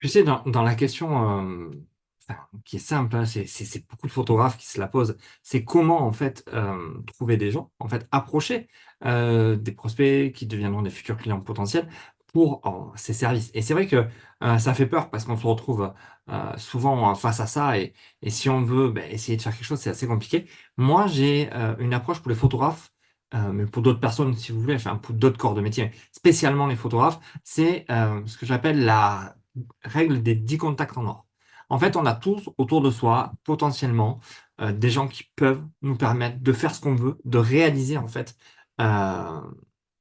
Tu sais, dans la question enfin, qui est simple, hein, c'est beaucoup de photographes qui se la posent. C'est comment, en fait, trouver des gens, en fait, approcher des prospects qui deviendront des futurs clients potentiels pour ces services. Et c'est vrai que ça fait peur parce qu'on se retrouve souvent face à ça et si on veut ben, essayer de faire quelque chose, c'est assez compliqué. Moi, j'ai une approche pour les photographes, mais pour d'autres personnes, si vous voulez, enfin, pour d'autres corps de métier, mais spécialement les photographes, c'est ce que j'appelle la règle des 10 contacts en or. En fait, on a tous autour de soi, potentiellement, des gens qui peuvent nous permettre de faire ce qu'on veut, de réaliser, en fait, euh,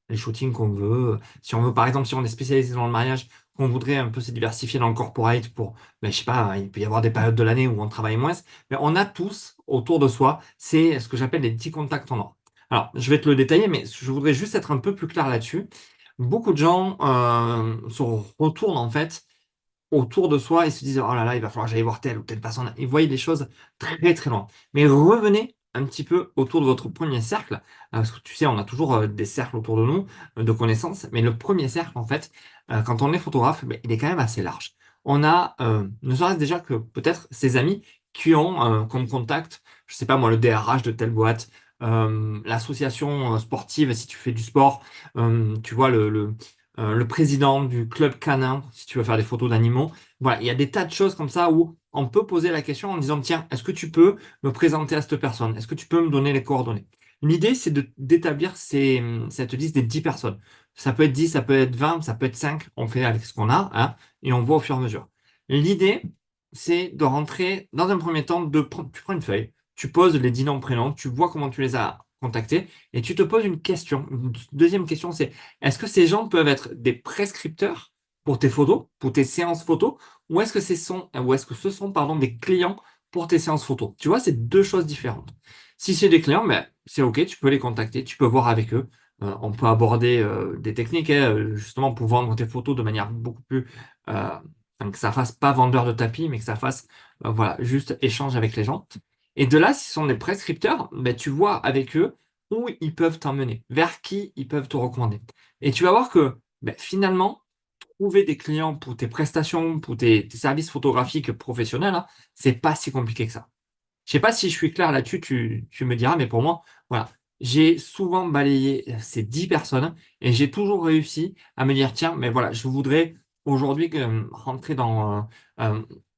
les shootings qu'on veut. Si on veut, par exemple, si on est spécialisé dans le mariage, qu'on voudrait un peu se diversifier dans le corporate pour, ben, je sais pas, il peut y avoir des périodes de l'année où on travaille moins, mais on a tous autour de soi, c'est ce que j'appelle les 10 contacts en or. Alors, je vais te le détailler, mais je voudrais juste être un peu plus clair là-dessus. Beaucoup de gens se retournent, en fait, autour de soi et se disent, oh là là, il va falloir que j'aille voir telle ou telle personne. Ils voient les choses très très loin. Mais revenez un petit peu autour de votre premier cercle, parce que tu sais, on a toujours des cercles autour de nous, de connaissances, mais le premier cercle, en fait, quand on est photographe, ben, il est quand même assez large. On a, ne serait-ce déjà que peut-être ses amis qui ont comme contact, je sais pas moi, le DRH de telle boîte, l'association sportive si tu fais du sport, tu vois, le président du club canin, si tu veux faire des photos d'animaux. Voilà, il y a des tas de choses comme ça où on peut poser la question en disant, tiens, est-ce que tu peux me présenter à cette personne? Est-ce que tu peux me donner les coordonnées? L'idée, c'est d'établir cette liste des 10 personnes. Ça peut être 10, ça peut être 20, ça peut être 5. On fait avec ce qu'on a, hein, et on voit au fur et à mesure. L'idée, c'est de rentrer, dans un premier temps, tu prends une feuille, tu poses les 10 noms, prénoms, tu vois comment tu les as contactés, et tu te poses une question. Une deuxième question, c'est est-ce que ces gens peuvent être des prescripteurs pour tes photos, pour tes séances photos, ou est-ce que ce sont pardon, des clients pour tes séances photos? Tu vois, c'est deux choses différentes. Si c'est des clients, ben, c'est OK, tu peux les contacter, tu peux voir avec eux. On peut aborder des techniques, hein, justement, pour vendre tes photos de manière beaucoup plus... enfin, que ça fasse pas vendeur de tapis, mais que ça fasse voilà, juste échange avec les gens. Et de là, si ce sont des prescripteurs, ben, tu vois avec eux où ils peuvent t'emmener, vers qui ils peuvent te recommander. Et tu vas voir que ben, finalement, trouver des clients pour tes prestations, pour tes services photographiques professionnels, hein, c'est pas si compliqué que ça. Je sais pas si je suis clair là-dessus, tu me diras, mais pour moi, voilà. J'ai souvent balayé ces 10 personnes et j'ai toujours réussi à me dire, tiens, mais voilà, je voudrais aujourd'hui rentrer dans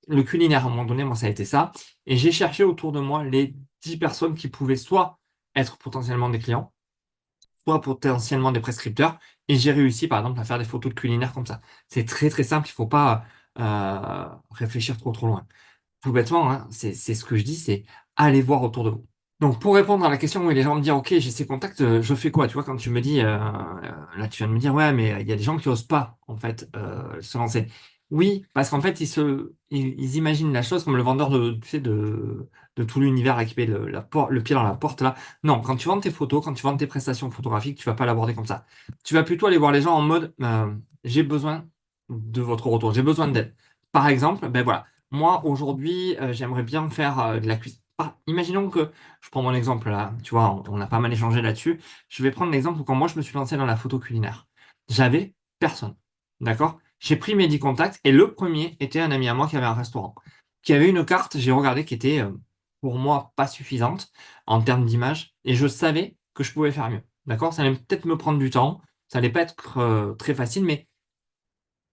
le culinaire à un moment donné, moi ça a été ça. Et j'ai cherché autour de moi les 10 personnes qui pouvaient soit être potentiellement des clients, soit potentiellement des prescripteurs. Et j'ai réussi, par exemple, à faire des photos de culinaire comme ça. C'est très très simple, il ne faut pas réfléchir trop loin. Tout bêtement, hein, c'est ce que je dis, c'est aller voir autour de vous. Donc, pour répondre à la question où les gens me disent, OK, j'ai ces contacts, je fais quoi? Tu vois, quand tu me dis, là, tu viens de me dire, ouais, mais il y a des gens qui osent pas, en fait, se lancer. Oui, parce qu'en fait, ils imaginent la chose comme le vendeur tu sais, de tout l'univers là, qui met le pied dans la porte, là. Non, quand tu vends tes photos, quand tu vends tes prestations photographiques, tu vas pas l'aborder comme ça. Tu vas plutôt aller voir les gens en mode, j'ai besoin de votre retour, j'ai besoin d'aide. Par exemple, ben voilà, moi, aujourd'hui, j'aimerais bien faire de la cuisine. Imaginons que, je prends mon exemple là, tu vois, on a pas mal échangé là-dessus. Je vais prendre l'exemple où quand moi je me suis lancé dans la photo culinaire. J'avais personne. D'accord? J'ai pris mes 10 contacts et le premier était un ami à moi qui avait un restaurant, qui avait une carte, j'ai regardé, qui était pour moi pas suffisante en termes d'image et je savais que je pouvais faire mieux. D'accord? Ça allait peut-être me prendre du temps, ça allait pas être très facile, mais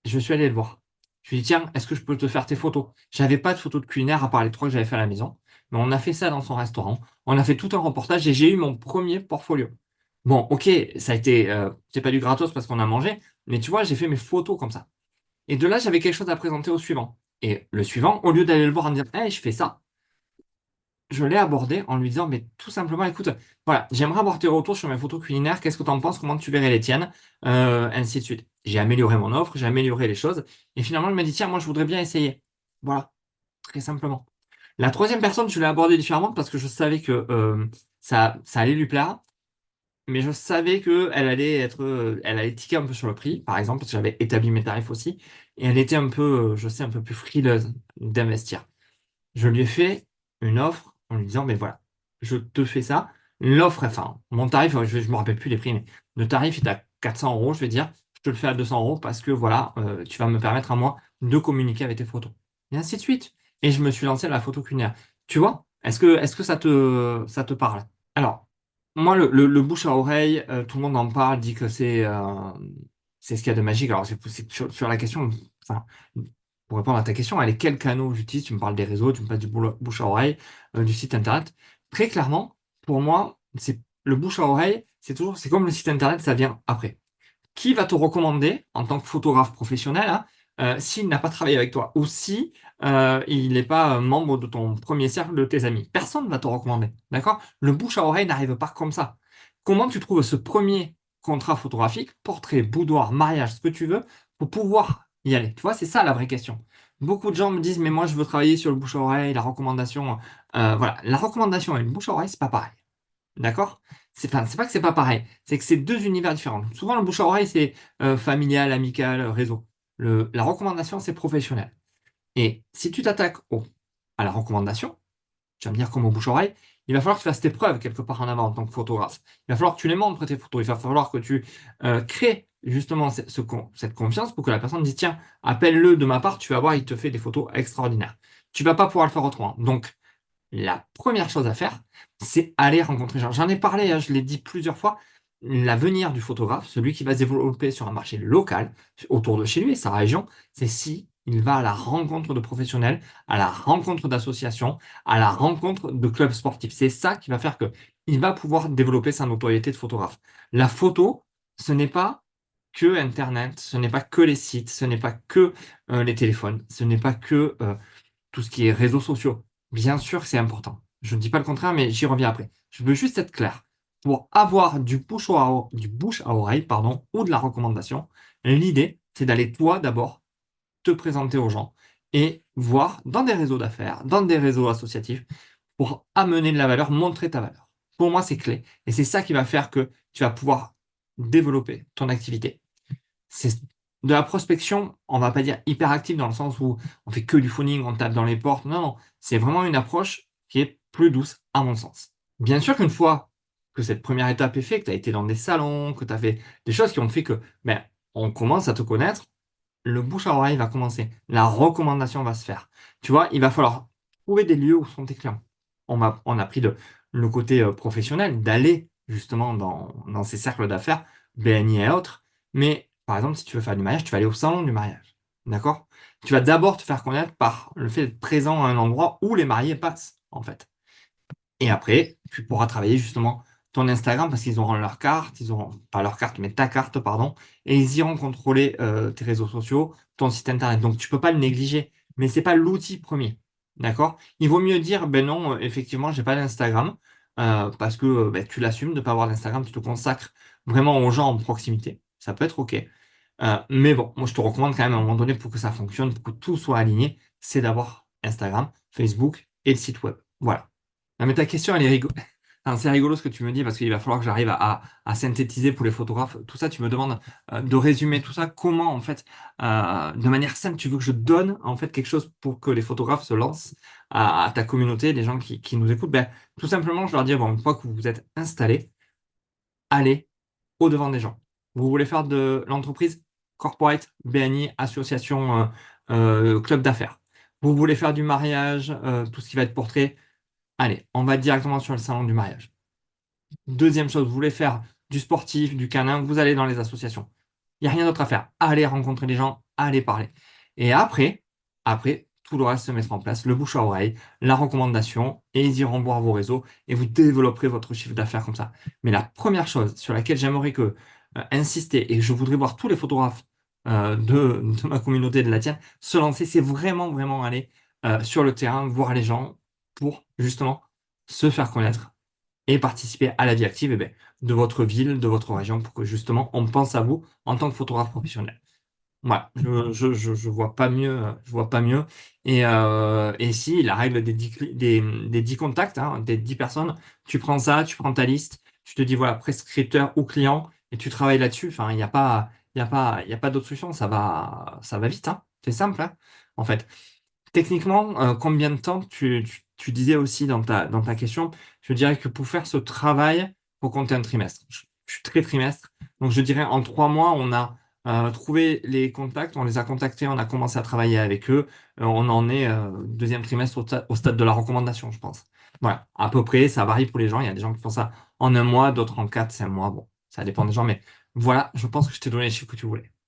je suis allé le voir. Je lui ai dit, tiens, est-ce que je peux te faire tes photos? J'avais pas de photos de culinaire à part les trois que j'avais fait à la maison. Mais on a fait ça dans son restaurant. On a fait tout un reportage et j'ai eu mon premier portfolio. Bon, ok, ça a été, c'est pas du gratos parce qu'on a mangé, mais tu vois, j'ai fait mes photos comme ça. Et de là, j'avais quelque chose à présenter au suivant. Et le suivant, au lieu d'aller le voir en disant, hey, je fais ça, je l'ai abordé en lui disant, mais tout simplement, écoute, voilà, j'aimerais avoir tes retours sur mes photos culinaires, qu'est-ce que tu en penses, comment tu verrais les tiennes, ainsi de suite. J'ai amélioré mon offre, j'ai amélioré les choses, et finalement, il m'a dit, tiens, moi, je voudrais bien essayer. Voilà, très simplement. La troisième personne, je l'ai abordée différemment parce que je savais que ça allait lui plaire, mais je savais que elle allait tiquer un peu sur le prix, par exemple, parce que j'avais établi mes tarifs aussi, et elle était un peu, je sais, un peu plus frileuse d'investir. Je lui ai fait une offre en lui disant, mais voilà, je te fais ça. L'offre, enfin, mon tarif, je me rappelle plus les prix, mais le tarif est à 400 euros, je vais dire, je te le fais à 200 euros parce que voilà, tu vas me permettre à moi de communiquer avec tes photos. Et ainsi de suite. Et je me suis lancé à la photo culinaire. Tu vois? Est-ce que ça te parle? Alors, moi, le bouche à oreille, tout le monde en parle, dit que c'est ce qu'il y a de magique. Alors, sur la question, enfin, pour répondre à ta question, allez, quels canaux j'utilise? Tu me parles des réseaux, tu me parles du bouche à oreille, du site internet. Très clairement, pour moi, c'est le bouche à oreille, c'est comme le site internet, ça vient après. Qui va te recommander en tant que photographe professionnel, hein, s'il n'a pas travaillé avec toi ou si il n'est pas membre de ton premier cercle de tes amis? Personne ne va te recommander, d'accord? Le bouche à oreille n'arrive pas comme ça. Comment tu trouves ce premier contrat photographique, portrait, boudoir, mariage, ce que tu veux, pour pouvoir y aller? Tu vois, c'est ça la vraie question. Beaucoup de gens me disent, mais moi je veux travailler sur le bouche à oreille, la recommandation. Voilà, la recommandation et le bouche à oreille, c'est pas pareil. D'accord? Enfin, c'est pas que c'est pas pareil, c'est que c'est deux univers différents. Souvent, le bouche à oreille, c'est familial, amical, réseau. La recommandation, c'est professionnel. Et si tu t'attaques à la recommandation, tu vas me dire comme au bouche-oreille, il va falloir que tu fasses tes preuves quelque part en avant en tant que photographe. Il va falloir que tu les montres tes photos. Il va falloir que tu crées justement cette confiance pour que la personne dise, tiens, appelle-le de ma part, tu vas voir, il te fait des photos extraordinaires. Tu vas pas pouvoir le faire autrement. Donc, la première chose à faire, c'est aller rencontrer les gens. J'en ai parlé, hein, je l'ai dit plusieurs fois. L'avenir du photographe, celui qui va se développer sur un marché local, autour de chez lui et sa région, c'est si il va à la rencontre de professionnels, à la rencontre d'associations, à la rencontre de clubs sportifs. C'est ça qui va faire que il va pouvoir développer sa notoriété de photographe. La photo, ce n'est pas que Internet, ce n'est pas que les sites, ce n'est pas que les téléphones, ce n'est pas que tout ce qui est réseaux sociaux. Bien sûr que c'est important. Je ne dis pas le contraire, mais j'y reviens après. Je veux juste être clair. Pour avoir du bouche à oreille, pardon, ou de la recommandation, l'idée, c'est d'aller toi d'abord te présenter aux gens et voir dans des réseaux d'affaires, dans des réseaux associatifs, pour amener de la valeur, montrer ta valeur. Pour moi, c'est clé. Et c'est ça qui va faire que tu vas pouvoir développer ton activité. C'est de la prospection, on va pas dire hyper active dans le sens où on fait que du phoning, on tape dans les portes. Non, non, c'est vraiment une approche qui est plus douce à mon sens. Bien sûr qu'une fois que cette première étape est faite, que tu as été dans des salons, que tu as fait des choses qui ont fait que ben, on commence à te connaître, le bouche à oreille va commencer. La recommandation va se faire. Tu vois, il va falloir trouver des lieux où sont tes clients. On a pris le côté professionnel, d'aller justement dans ces cercles d'affaires, BNI et autres. Mais par exemple, si tu veux faire du mariage, tu vas aller au salon du mariage. D'accord? Tu vas d'abord te faire connaître par le fait d'être présent à un endroit où les mariés passent, en fait. Et après, tu pourras travailler justement ton Instagram parce qu'ils auront leur carte, ils auront pas leur carte, mais ta carte, pardon, et ils iront contrôler tes réseaux sociaux, ton site internet. Donc tu peux pas le négliger, mais c'est pas l'outil premier. D'accord? Il vaut mieux dire, ben non, effectivement, j'ai pas d'Instagram, parce que ben, tu l'assumes de ne pas avoir d'Instagram, tu te consacres vraiment aux gens en proximité. Ça peut être OK. Mais bon, moi je te recommande quand même à un moment donné pour que ça fonctionne, pour que tout soit aligné, c'est d'avoir Instagram, Facebook et le site web. Voilà. Non, mais ta question, elle est rigolo. Enfin, c'est rigolo ce que tu me dis parce qu'il va falloir que j'arrive à synthétiser pour les photographes. Tout ça, tu me demandes de résumer tout ça. Comment, en fait, de manière simple, tu veux que je donne en fait quelque chose pour que les photographes se lancent à ta communauté, les gens qui nous écoutent? Ben, tout simplement, je leur dis, bon, une fois que vous vous êtes installés, allez au-devant des gens. Vous voulez faire de l'entreprise corporate, BNI, association, club d'affaires. Vous voulez faire du mariage, tout ce qui va être portrait. Allez, on va directement sur le salon du mariage. Deuxième chose, vous voulez faire du sportif, du canin, vous allez dans les associations. Il n'y a rien d'autre à faire. Allez rencontrer les gens, allez parler. Et après, tout le reste se mettra en place, le bouche à oreille, la recommandation, et ils iront voir vos réseaux et vous développerez votre chiffre d'affaires comme ça. Mais la première chose sur laquelle j'aimerais que insister et que je voudrais voir tous les photographes de ma communauté, de la tienne, se lancer, c'est vraiment, vraiment aller sur le terrain, voir les gens pour justement se faire connaître et participer à la vie active de votre ville, de votre région, pour que justement on pense à vous en tant que photographe professionnel. Voilà, je vois pas mieux, je vois pas mieux. Et si la règle des 10 contacts, hein, des 10 personnes, tu prends ça, tu prends ta liste, tu te dis voilà, prescripteur ou client, et tu travailles là-dessus. Enfin, il y a pas d'autre solution, ça va vite, hein. C'est simple, hein, en fait. Techniquement, combien de temps tu disais aussi dans ta question, je dirais que pour faire ce travail, il faut compter un trimestre. Je suis très trimestre, donc je dirais en 3 mois, on a trouver les contacts, on les a contactés, on a commencé à travailler avec eux. On en est deuxième trimestre au stade de la recommandation, je pense. Voilà, à peu près, ça varie pour les gens. Il y a des gens qui font ça en un mois, d'autres en 4, 5 mois. Bon, ça dépend des gens, mais voilà, je pense que je t'ai donné les chiffres que tu voulais.